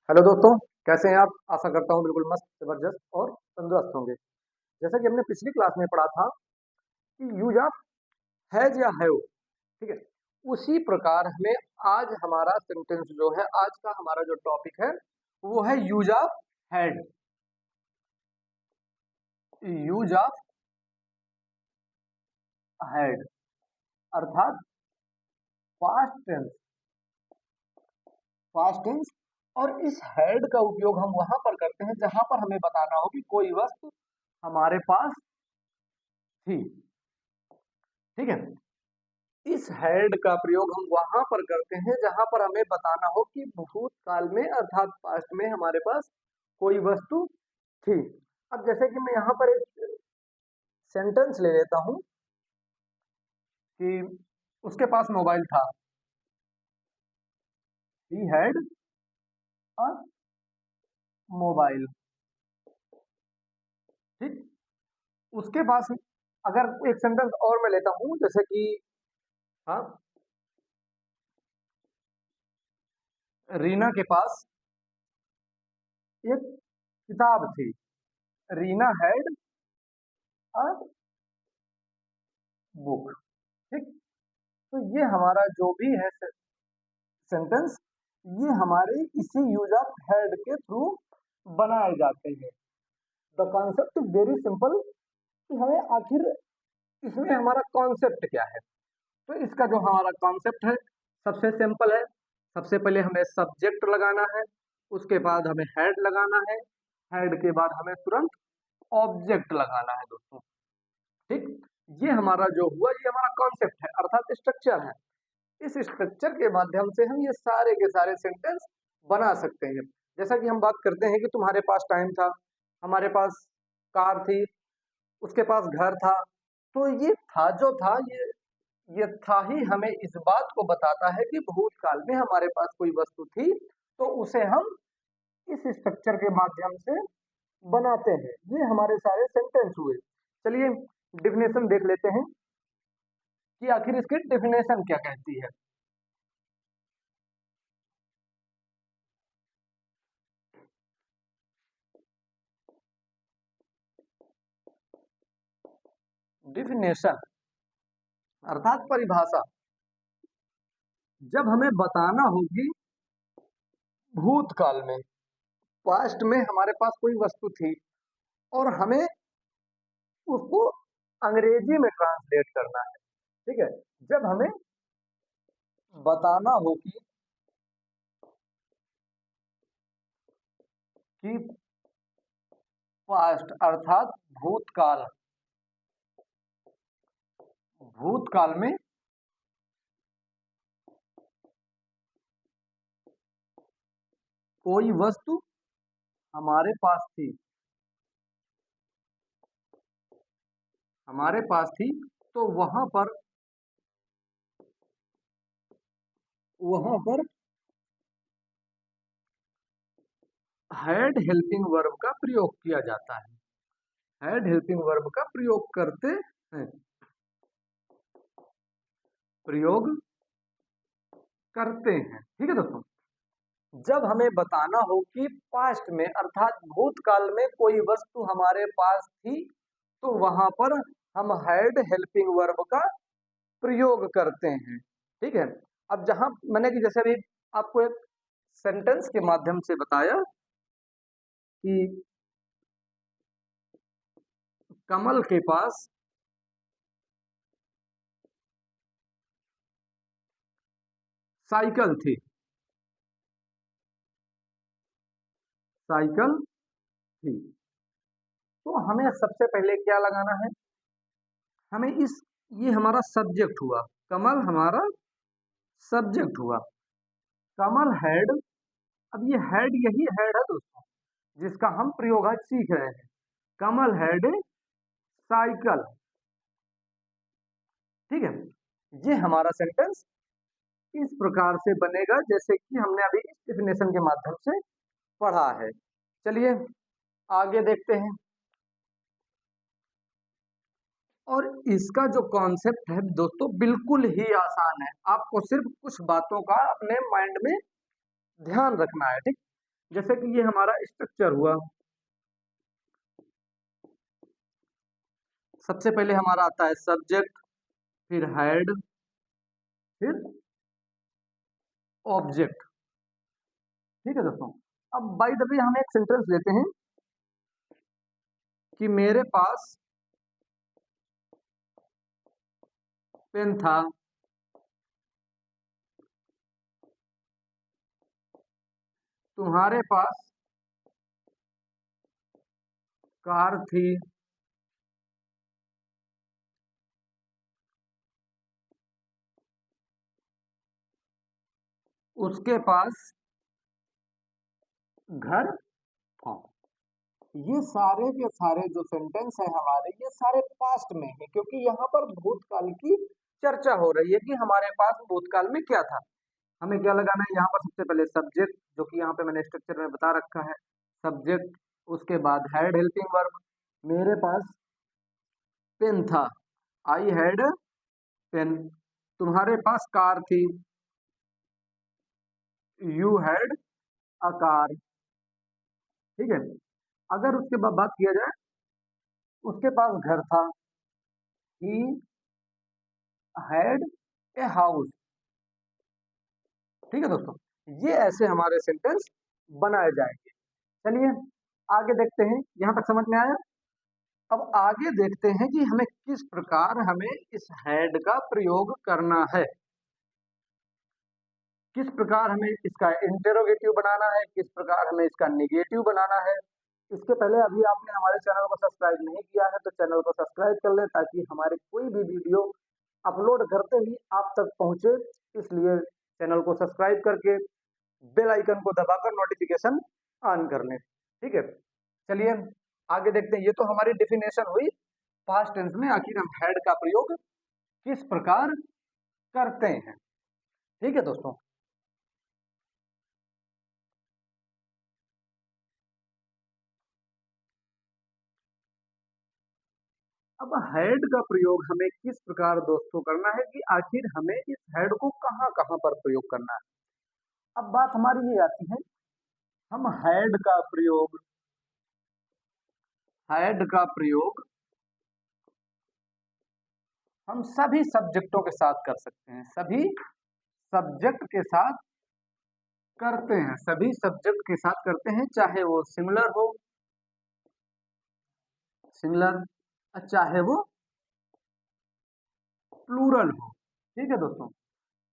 Hello दोस्तों, कैसे हैं आप? आशा करता हूँ बिल्कुल मस्त, ज़बरदस्त और तंदुरुस्त होंगे। जैसा कि हमने पिछली क्लास में पढ़ा था कि यूज़ ऑफ हैज़ या हैव, ठीक है? उसी प्रकार हमें आज हमारा सेंटेंस जो है, आज का हमारा जो टॉपिक है, वो है use of had. Use of had अर्थात पास्ट टेंस, पास्ट टेंस। और इस हैड का उपयोग हम वहाँ पर करते हैं जहाँ पर हमें बताना हो कि कोई वस्तु हमारे पास थी, ठीक है? इस हैड का प्रयोग हम वहां पर करते हैं जहां पर हमें बताना हो कि भूतकाल में अर्थात पास्ट में हमारे पास कोई वस्तु थी। अब जैसे कि मैं यहाँ पर एक सेंटेंस ले लेता हूं कि उसके पास मोबाइल था। ही हैड अ मोबाइल, ठीक। उसके पास, अगर एक सेंटेंस और मैं लेता हूं जैसे कि, हाँ, रीना के पास एक किताब थी। रीना हैड अ बुक, ठीक। तो ये हमारा जो भी है सेंटेंस, ये हमारे इसी यूज ऑफ हैड के थ्रू बनाए जाते हैं। The concept is very simple कि हमें आखिर इसमें हमारा कॉन्सेप्ट क्या है। तो इसका जो हमारा कॉन्सेप्ट है सबसे सिंपल है। सबसे पहले हमें सब्जेक्ट लगाना है, उसके बाद हमें हेड लगाना है, हेड के बाद हमें तुरंत ऑब्जेक्ट लगाना है दोस्तों, ठीक। ये हमारा जो हुआ, ये हमारा कॉन्सेप्ट है अर्थात स्ट्रक्चर है। इस स्ट्रक्चर के माध्यम से हम ये सारे के सारे सेंटेंस बना सकते हैं। जैसा कि हम बात करते हैं कि तुम्हारे पास टाइम था, हमारे पास कार थी, उसके पास घर था। तो ये था जो था, ये था ही हमें इस बात को बताता है कि भूतकाल में हमारे पास कोई वस्तु थी, तो उसे हम इस स्ट्रक्चर के माध्यम से बनाते हैं। ये हमारे सारे सेंटेंस हुए। चलिए डिफिनेशन देख लेते हैं कि आखिर इसकी डेफिनेशन क्या कहती है। डिफिनेशन अर्थात परिभाषा, जब हमें बताना होगी भूतकाल में, पास्ट में हमारे पास कोई वस्तु थी और हमें उसको अंग्रेजी में ट्रांसलेट करना है, ठीक है। जब हमें बताना हो कि पास्ट अर्थात भूतकाल, भूतकाल में कोई वस्तु हमारे पास थी, हमारे पास थी, तो वहां पर हैड हेल्पिंग वर्ब का प्रयोग किया जाता है। हैड हेल्पिंग वर्ब का प्रयोग करते हैं, प्रयोग करते हैं, ठीक है दोस्तों। जब हमें बताना हो कि पास्ट में अर्थात भूतकाल में कोई वस्तु हमारे पास थी, तो वहां पर हम हैड हेल्पिंग वर्ब का प्रयोग करते हैं, ठीक है। अब जहां मैंने कि जैसे अभी आपको एक सेंटेंस के माध्यम से बताया कि कमल के पास साइकिल थी, साइकिल थी। तो हमें सबसे पहले क्या लगाना है, हमें ये हमारा सब्जेक्ट हुआ, कमल हमारा सब्जेक्ट हुआ। कमल हैड, अब ये हैड यही हैड है दोस्तों जिसका हम प्रयोग आज सीख रहे हैं। कमल हैड साइकिल, ठीक है। ये हमारा सेंटेंस इस प्रकार से बनेगा जैसे कि हमने अभी इस डेफिनेशन के माध्यम से पढ़ा है। चलिए आगे देखते हैं। और इसका जो कॉन्सेप्ट है दोस्तों बिल्कुल ही आसान है, आपको सिर्फ कुछ बातों का अपने माइंड में ध्यान रखना है, ठीक। जैसे कि ये हमारा स्ट्रक्चर हुआ, सबसे पहले हमारा आता है सब्जेक्ट, फिर हेड, फिर ऑब्जेक्ट। ठीक है दोस्तों। अब बाय द वे हम एक सेंटेंस लेते हैं कि मेरे पास पेन था, तुम्हारे पास कार थी, उसके पास घर था। ये सारे के सारे जो सेंटेंस है हमारे, ये सारे पास्ट में है, क्योंकि यहाँ पर भूतकाल की चर्चा हो रही है कि हमारे पास भूतकाल में क्या था। हमें क्या लगाना है यहाँ पर, सबसे पहले सब्जेक्ट, जो कि यहाँ पे मैंने स्ट्रक्चर में बता रखा है, सब्जेक्ट, उसके बाद हैड हेल्पिंग वर्ब, मेरे पास पेन था, आई हैड पेन, तुम्हारे पास कार थी, यू हैड अ कार। ठीक है। अगर उसके बाद बात किया जाए, उसके पास घर था, ही हैड ए हाउस। ठीक है दोस्तों, ये ऐसे हमारे सेंटेंस बनाए जाएंगे। चलिए आगे देखते हैं, यहां तक समझ में आया। अब आगे देखते हैं कि हमें किस प्रकार हमें इस हैड का प्रयोग करना है, किस प्रकार हमें इसका इंटेरोगेटिव बनाना है, किस प्रकार हमें इसका निगेटिव बनाना है। इसके पहले अभी आपने हमारे चैनल को सब्सक्राइब नहीं किया है तो चैनल को सब्सक्राइब कर लें, ताकि हमारे कोई भी वीडियो अपलोड करते ही आप तक पहुंचे। इसलिए चैनल को सब्सक्राइब करके बेल आइकन को दबाकर नोटिफिकेशन ऑन कर लें। ठीक है। चलिए आगे देखते हैं। ये तो हमारी डेफिनेशन हुई पास्ट टेंस में आखिर हम हैड का प्रयोग किस प्रकार करते हैं। ठीक है दोस्तों। अब हेड का प्रयोग हमें किस प्रकार दोस्तों करना है, कि आखिर हमें इस हेड को कहां कहां पर प्रयोग करना है। अब बात हमारी ये आती है, हम हेड का प्रयोग हम सभी सब्जेक्टों के साथ कर सकते हैं, सभी सब्जेक्ट के साथ करते हैं, सभी सब्जेक्ट के साथ करते हैं, चाहे वो सिंगुलर हो, सिंगुलर, चाहे वो प्लूरल हो। ठीक है दोस्तों,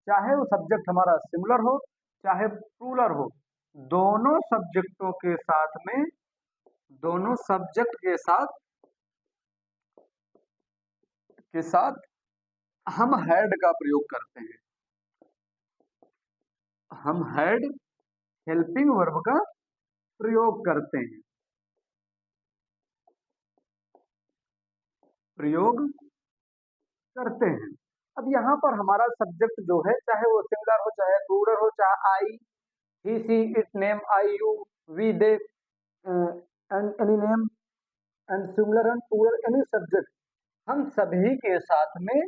चाहे वो सब्जेक्ट हमारा सिंगुलर हो चाहे प्लूरल हो, दोनों सब्जेक्टों के साथ में, दोनों सब्जेक्ट के साथ हम हैड का प्रयोग करते हैं, हम हैड हेल्पिंग वर्ब का प्रयोग करते हैं, प्रयोग करते हैं। अब यहाँ पर हमारा सब्जेक्ट जो है, चाहे वो सिंगुलर हो चाहे प्लूरल हो, चाहे I, he, she, it, name, I, you, we, they, and any name, and singular and plural any subject, हम सभी के साथ में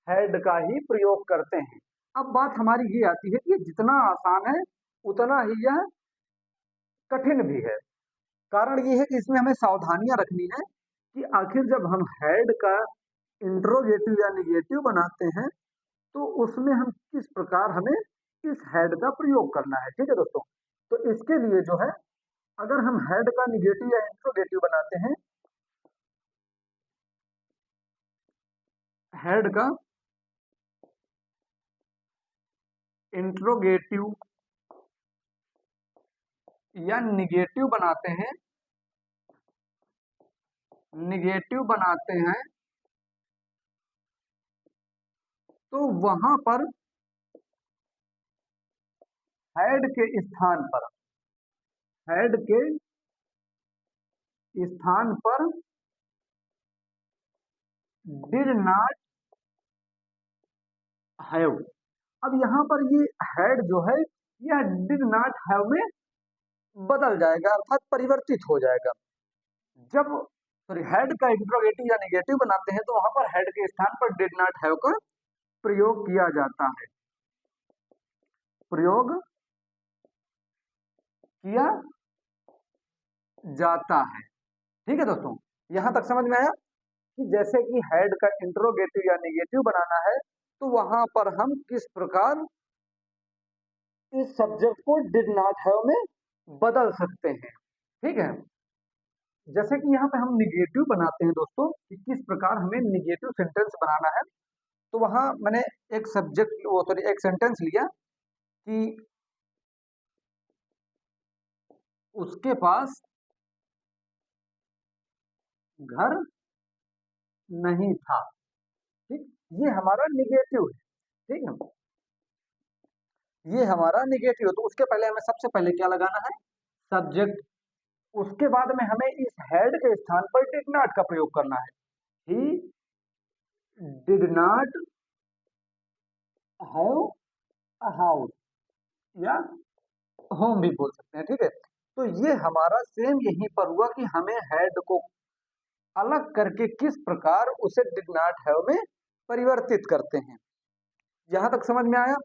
हैड का ही प्रयोग करते हैं। अब बात हमारी ये आती है कि जितना आसान है उतना ही यह कठिन भी है। कारण ये है कि इसमें हमें सावधानियां रखनी है कि आखिर जब हम हेड का इंट्रोगेटिव या निगेटिव बनाते हैं तो उसमें हम किस प्रकार हमें इस हेड का प्रयोग करना है। ठीक है दोस्तों। तो इसके लिए जो है, अगर हम हेड का निगेटिव या इंट्रोगेटिव बनाते हैं, हेड का इंट्रोगेटिव या निगेटिव बनाते हैं, निगेटिव बनाते हैं, तो वहां पर हेड के स्थान पर, हेड के स्थान पर डिड नॉट हैव। अब यहाँ पर ये हेड जो है, यह डिड नॉट हैव में बदल जाएगा, अर्थात परिवर्तित हो जाएगा। जब सॉरी हेड का इंट्रोगेटिव या नेगेटिव बनाते हैं तो वहां पर हेड के स्थान पर डिड नॉट हैव का प्रयोग किया जाता है, प्रयोग किया जाता है। ठीक है दोस्तों, यहां तक समझ में आया कि जैसे कि हेड का इंट्रोगेटिव या नेगेटिव बनाना है तो वहां पर हम किस प्रकार इस सब्जेक्ट को डिड नॉट हैव में बदल सकते हैं। ठीक है, जैसे कि यहाँ पे हम निगेटिव बनाते हैं दोस्तों कि किस प्रकार हमें निगेटिव सेंटेंस बनाना है, तो वहां मैंने एक सब्जेक्ट वो सॉरी एक सेंटेंस लिया कि उसके पास घर नहीं था। ठीक, ये हमारा निगेटिव है। ठीक है, ये हमारा निगेटिव है, तो उसके पहले हमें सबसे पहले क्या लगाना है, सब्जेक्ट। उसके बाद में हमें इस हेड के स्थान पर डिड नॉट का प्रयोग करना है। He did not have a house, या होम भी बोल सकते हैं। ठीक है, तो ये हमारा सेम यहीं पर हुआ कि हमें हेड को अलग करके किस प्रकार उसे डिड नॉट हैव में परिवर्तित करते हैं। यहां तक समझ में आया।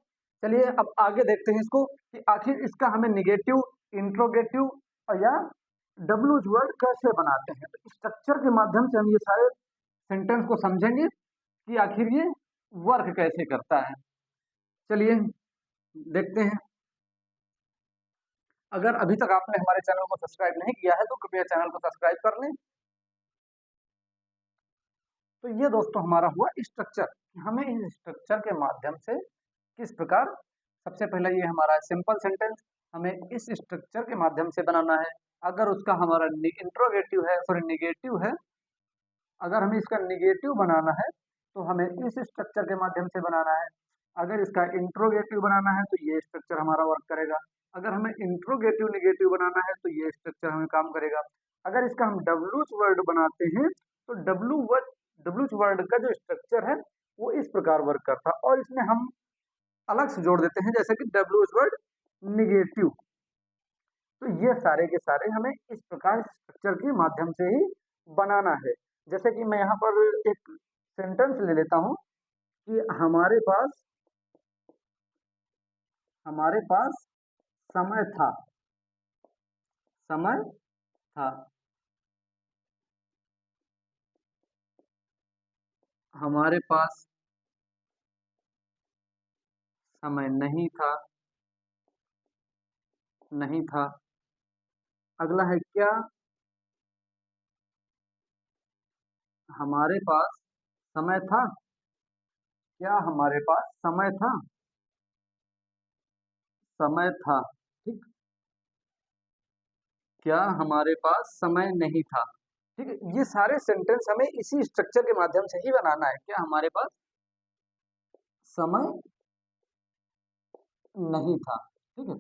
चलिए अब आगे देखते हैं इसको कि आखिर इसका हमें निगेटिव, इंट्रोगेटिव या डब्ल्यूज वर्ड कैसे बनाते हैं। तो स्ट्रक्चर के माध्यम से हम ये सारे सेंटेंस को समझेंगे कि आखिर ये वर्क कैसे करता है। चलिए देखते हैं। अगर अभी तक आपने हमारे चैनल को सब्सक्राइब नहीं किया है तो कृपया चैनल को सब्सक्राइब कर लें। तो ये दोस्तों हमारा हुआ स्ट्रक्चर। हमें इस स्ट्रक्चर के माध्यम से किस प्रकार, सबसे पहले ये हमारा सिंपल सेंटेंस हमें इस स्ट्रक्चर के माध्यम से बनाना है। अगर उसका हमारा इंट्रोगेटिव है सॉरी निगेटिव है, अगर हमें इसका निगेटिव बनाना है तो हमें इस स्ट्रक्चर के माध्यम से बनाना है। अगर इसका इंट्रोगेटिव बनाना है तो ये स्ट्रक्चर हमारा वर्क करेगा। अगर हमें इंट्रोगेटिव निगेटिव बनाना है तो ये स्ट्रक्चर हमें काम करेगा। अगर इसका हम डब्ल्यूच वर्ड बनाते हैं तो डब्ल्यूच वर्ड का जो स्ट्रक्चर है वो इस प्रकार वर्क करता है, और इसमें हम अलग से जोड़ देते हैं जैसे कि डब्ल्यूच वर्ड निगेटिव। तो ये सारे के सारे हमें इस प्रकार स्ट्रक्चर के माध्यम से ही बनाना है। जैसे कि मैं यहाँ पर एक सेंटेंस ले लेता हूँ कि हमारे पास समय था, समय था। हमारे पास समय नहीं था, नहीं था। अगला है क्या हमारे पास समय था, क्या हमारे पास समय था, समय था। ठीक, क्या हमारे पास समय नहीं था। ठीक है, ये सारे सेंटेंस हमें इसी स्ट्रक्चर के माध्यम से ही बनाना है। क्या हमारे पास समय नहीं था। ठीक है,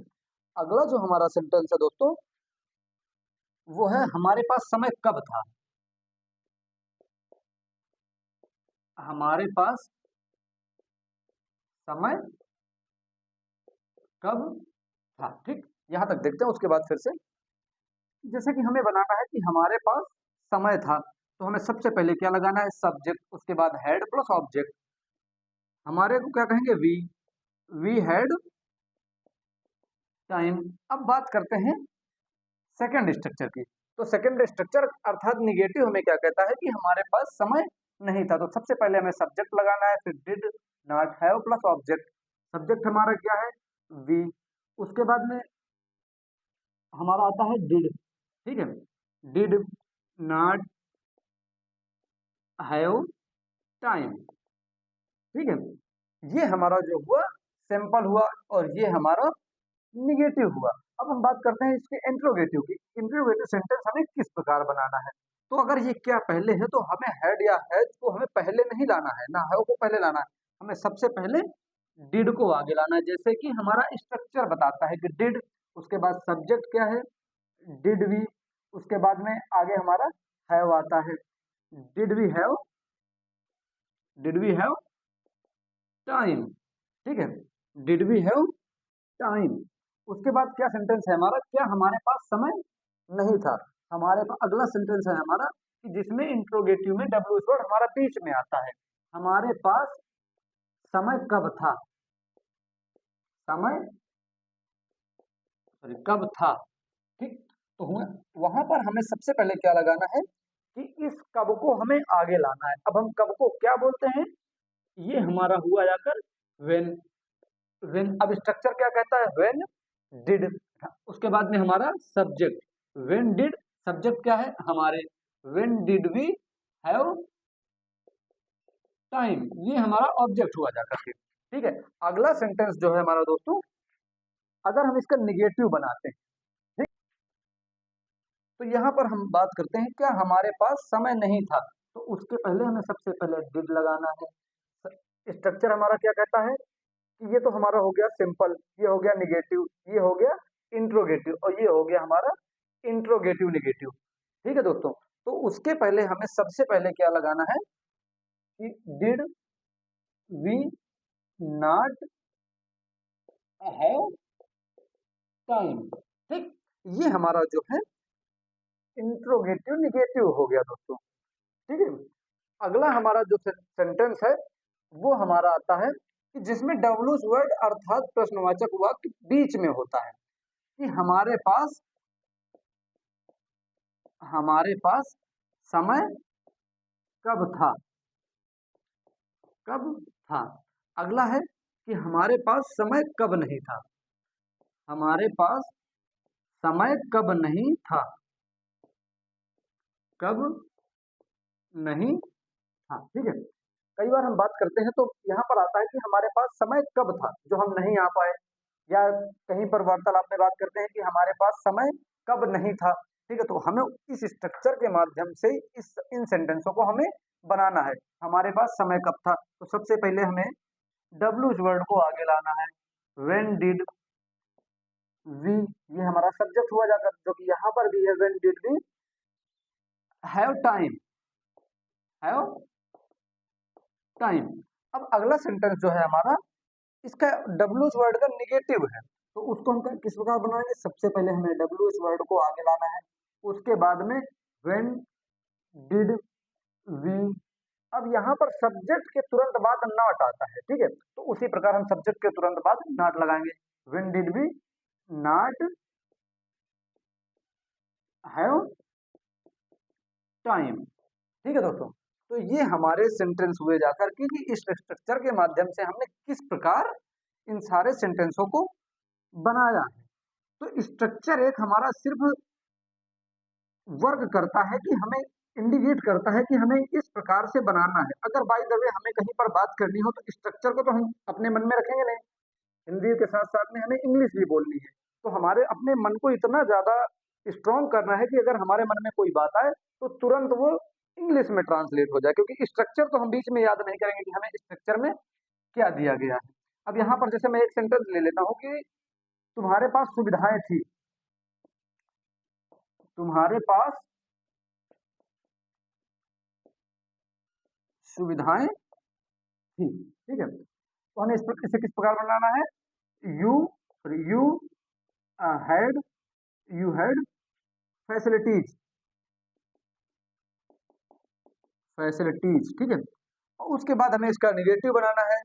अगला जो हमारा सेंटेंस है दोस्तों वो है हमारे पास समय कब था। हमारे पास समय कब था। ठीक, यहां तक देखते हैं। उसके बाद फिर से जैसे कि हमें बनाना है कि हमारे पास समय था, तो हमें सबसे पहले क्या लगाना है, सब्जेक्ट। उसके बाद हेड प्लस ऑब्जेक्ट। हमारे को क्या कहेंगे, वी हैड टाइम। अब बात करते हैं सेकंड स्ट्रक्चर की। तो सेकंड स्ट्रक्चर अर्थात निगेटिव हमें क्या कहता है कि हमारे पास समय नहीं था। तो सबसे पहले हमें सब्जेक्ट लगाना है, फिर did not have plus object. Subject हमारा क्या है, वी। उसके बाद में हमारा आता है डिड। ठीक है, डिड नॉट हैव टाइम। ठीक है, ये हमारा जो हुआ सिंपल हुआ और ये हमारा निगेटिव हुआ। अब हम बात करते हैं इसके इंट्रोगेटिव की। इंट्रोगेटिव सेंटेंस हमें किस प्रकार बनाना है। तो अगर ये क्या पहले है तो हमें हेड या हैज को हमें पहले नहीं लाना है, ना हैव को पहले लाना है। हमें सबसे पहले डिड को आगे लाना है। जैसे कि हमारा स्ट्रक्चर बताता है कि डिड, उसके बाद सब्जेक्ट क्या है, डिड वी। उसके बाद में आगे हमारा हैव आता है, did we have, did we have time. ठीक है, डिड वी हैव टाइम। उसके बाद क्या सेंटेंस है हमारा, क्या हमारे पास समय नहीं था। हमारे पास अगला सेंटेंस है हमारा कि जिसमें इंट्रोगेटिव में डब्ल्यू वर्ड हमारा बीच में आता है। हमारे पास समय कब था, समय सॉरी कब था। ठीक। तो हुआ वहां पर हमें सबसे पहले क्या लगाना है कि इस कब को हमें आगे लाना है। अब हम कब को क्या बोलते हैं, ये हमारा हुआ जाकर व्हेन। व्हेन अब स्ट्रक्चर क्या कहता है, व्हेन डिड, उसके बाद में हमारा सब्जेक्ट व्हेन डिड, सब्जेक्ट क्या है हमारे, when did we have time, ये हमारा ऑब्जेक्ट हुआ जाकर के। ठीक है, अगला सेंटेंस जो है हमारा दोस्तों, अगर हम इसका निगेटिव बनाते हैं, ठीक, तो यहाँ पर हम बात करते हैं क्या हमारे पास समय नहीं था, तो उसके पहले हमें सबसे पहले डिड लगाना है। स्ट्रक्चर हमारा क्या कहता है कि ये तो हमारा हो गया सिंपल, ये हो गया निगेटिव, ये हो गया इंट्रोगेटिव, और ये हो गया हमारा इंट्रोगेटिव निगेटिव। ठीक है दोस्तों, तो उसके पहले हमें सबसे पहले क्या लगाना है कि did we not have time. ठीक, ये हमारा जो है इंट्रोगेटिव निगेटिव हो गया दोस्तों। ठीक है, अगला हमारा जो सेंटेंस है वो हमारा आता है कि जिसमें डब्ल्यूज वर्ड अर्थात प्रश्नवाचक वाक्य बीच में होता है कि हमारे पास समय कब था, कब था। अगला है कि हमारे पास समय कब नहीं था, हमारे पास समय कब नहीं था, कब नहीं था। ठीक है, कई बार हम बात करते हैं तो यहाँ पर आता है कि हमारे पास समय कब था जो हम नहीं आ पाए, या कहीं पर वार्तालाप में बात करते हैं कि हमारे पास समय कब नहीं था। ठीक है, तो हमें इस स्ट्रक्चर के माध्यम से इस इन सेंटेंसों को हमें बनाना है। हमारे पास समय कब था, तो सबसे पहले हमें डब्ल्यू इस वर्ड को आगे लाना है। व्हेन डिड वी, ये हमारा सब्जेक्ट हुआ जाकर, जो कि यहाँ पर भी है, when did we have time, have time. अब अगला सेंटेंस जो है हमारा, इसका डब्ल्यू वर्ड का निगेटिव है, तो उसको हम किस प्रकार बनाएंगे, सबसे पहले हमें डब्ल्यू वर्ड को आगे लाना है, उसके बाद में व्हेन डिड वी, अब यहाँ पर सब्जेक्ट के तुरंत बाद नॉट आता है। ठीक है, तो उसी प्रकार हम सब्जेक्ट के तुरंत बाद नॉट लगाएंगे, when did we not have time. ठीक है दोस्तों, तो ये हमारे सेंटेंस हुए जाकर कि इस स्ट्रक्चर के माध्यम से हमने किस प्रकार इन सारे सेंटेंसों को बनाया है। तो स्ट्रक्चर एक हमारा सिर्फ वर्क करता है कि हमें इंडिकेट करता है कि हमें इस प्रकार से बनाना है। अगर बाय द वे हमें कहीं पर बात करनी हो तो स्ट्रक्चर को तो हम अपने मन में रखेंगे नहीं, हिंदी के साथ साथ में हमें इंग्लिश भी बोलनी है, तो हमारे अपने मन को इतना ज्यादा स्ट्रॉन्ग करना है कि अगर हमारे मन में कोई बात आए तो तुरंत वो इंग्लिश में ट्रांसलेट हो जाए, क्योंकि स्ट्रक्चर तो हम बीच में याद नहीं करेंगे कि हमें स्ट्रक्चर में क्या दिया गया है। अब यहाँ पर जैसे मैं एक सेंटेंस ले लेता हूँ कि तुम्हारे पास सुविधाएं थी, तुम्हारे पास सुविधाएं थी। ठीक है, तो हमें इसे किस प्रकार बनाना है, you you had, you had facilities, facilities. ठीक है, और उसके बाद हमें इसका निगेटिव बनाना है,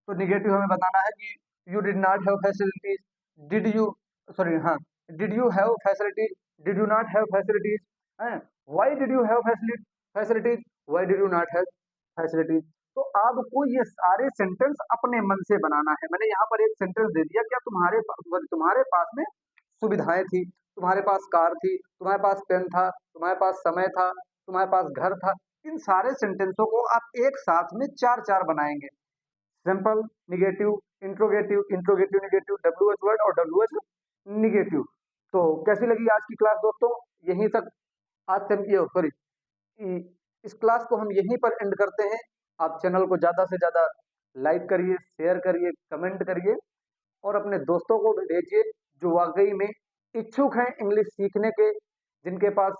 तो निगेटिव हमें बताना है कि you did not have facilities, did you, sorry हाँ, did you have facilities, did you not have facilities, why did you have facilities, why did you not have facilities. तो आपको ये सारे सेंटेंस अपने मन से बनाना है। मैंने यहाँ पर एक सेंटेंस दे दिया, क्या तुम्हारे पास में सुविधाएं थी, तुम्हारे पास कार थी, तुम्हारे पास पेन था, तुम्हारे पास समय था, तुम्हारे पास घर था। इन सारे सेंटेंसों को आप एक साथ में चार चार बनाएंगे, simple, negative, interrogative, interrogative negative, W H word और डब्ल्यू एच निगेटिव। तो कैसी लगी आज की क्लास दोस्तों, यहीं तक आज से ये सॉरी इस क्लास को हम यहीं पर एंड करते हैं। आप चैनल को ज़्यादा से ज़्यादा लाइक करिए, शेयर करिए, कमेंट करिए, और अपने दोस्तों को भी भेजिए जो वाकई में इच्छुक हैं इंग्लिश सीखने के, जिनके पास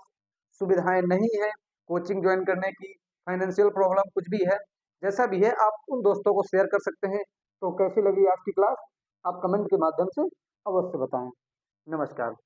सुविधाएं नहीं है कोचिंग ज्वाइन करने की, फाइनेंशियल प्रॉब्लम कुछ भी है, जैसा भी है आप उन दोस्तों को शेयर कर सकते हैं। तो कैसी लगी आज की क्लास, आप कमेंट के माध्यम से अवश्य बताएं। नमस्कार।